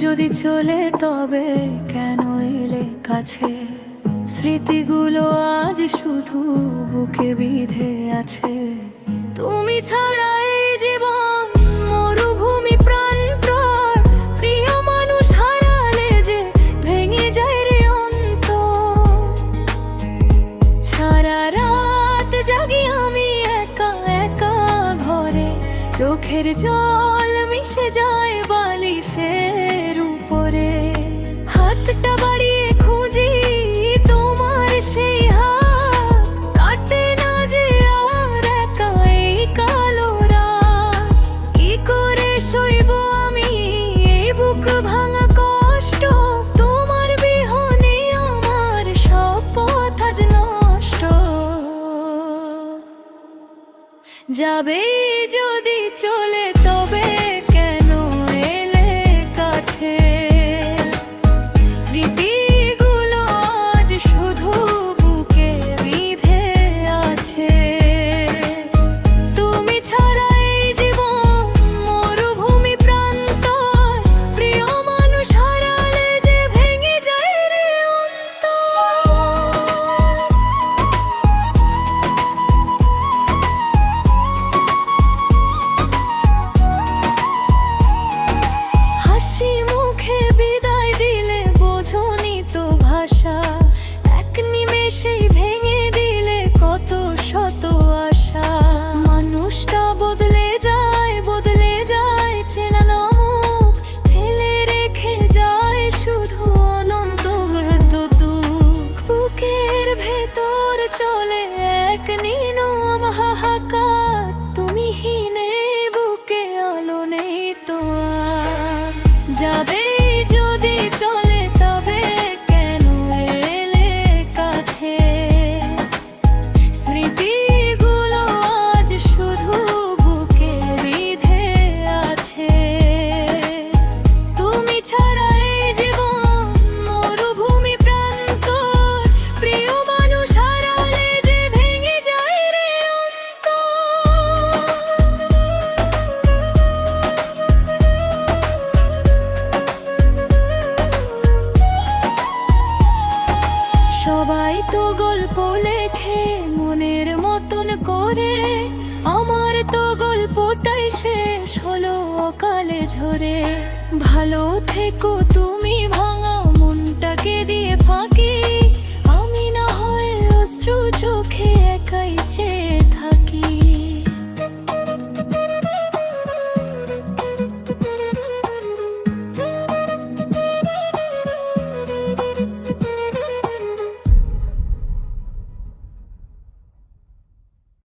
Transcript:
যদি চলে তবে কেন এলে কাছে? স্মৃতিগুলো আজ শুধু বুকে বিঁধে আছে। তুমি ছাড়া এই জীবন মরুভূমি, প্রান্তর। প্রিয় মানুষ হারালে যে ভেঙে যায় রে অন্তর। সারা রাত জাগি আমি একা একা ঘরে, চোখের জল মিশে যায় বালিশের উপরে। হাতটা বাড়িয়ে খুঁজি তোমার সেই হাত, কাটে না যে আর একা এই কালো রাত। কি করে সইব আমি এই বুক ভাঙা কষ্ট? তোমার বিহনে আমার সব পথ আজ নষ্ট। যাবে যদি চলে তবে কেন এলে কাছে? স্মৃতিগুলো আজ শুধু বুকে বিঁধে আছে। তুমি ছাড়া এই জীবন মরুভূমি, প্রান্তর। প্রিয় মানুষ হারালে যে ভেঙে যায় রে অন্তর। হাসি মুখে বিদায় দিলে বোঝনি তো ভাষা, এক নিমেষেই ভেঙে দিলে কত শত আশা। মানুষটা বদলে যায় চেনা না মুখ, ফেলে রেখে যায় শুধু অনন্ত দুঃখ। বুকের ভেতর চলে এক নীরব হাহাকার, তুমি হীনে বুকে আলো নেই তো আর। যাবে যদি চলে তবে কেন এলে কাছে? স্মৃতিগুলো আজ শুধু বুকে বিঁধে আছে। তুমি ছাড়া এই জীবন মরুভূমি, প্রান্তর। প্রিয় মানুষ হারালে যে ভেঙে যায় রে অন্তর। সবাই তো গল্প লেখে মনের মতন করে, আমার তো গল্পটাই শেষ হলো অকালে ঝরে। ভালো থেকো তুমি ভাঙা মনটাকে দিয়ে ফাঁকি।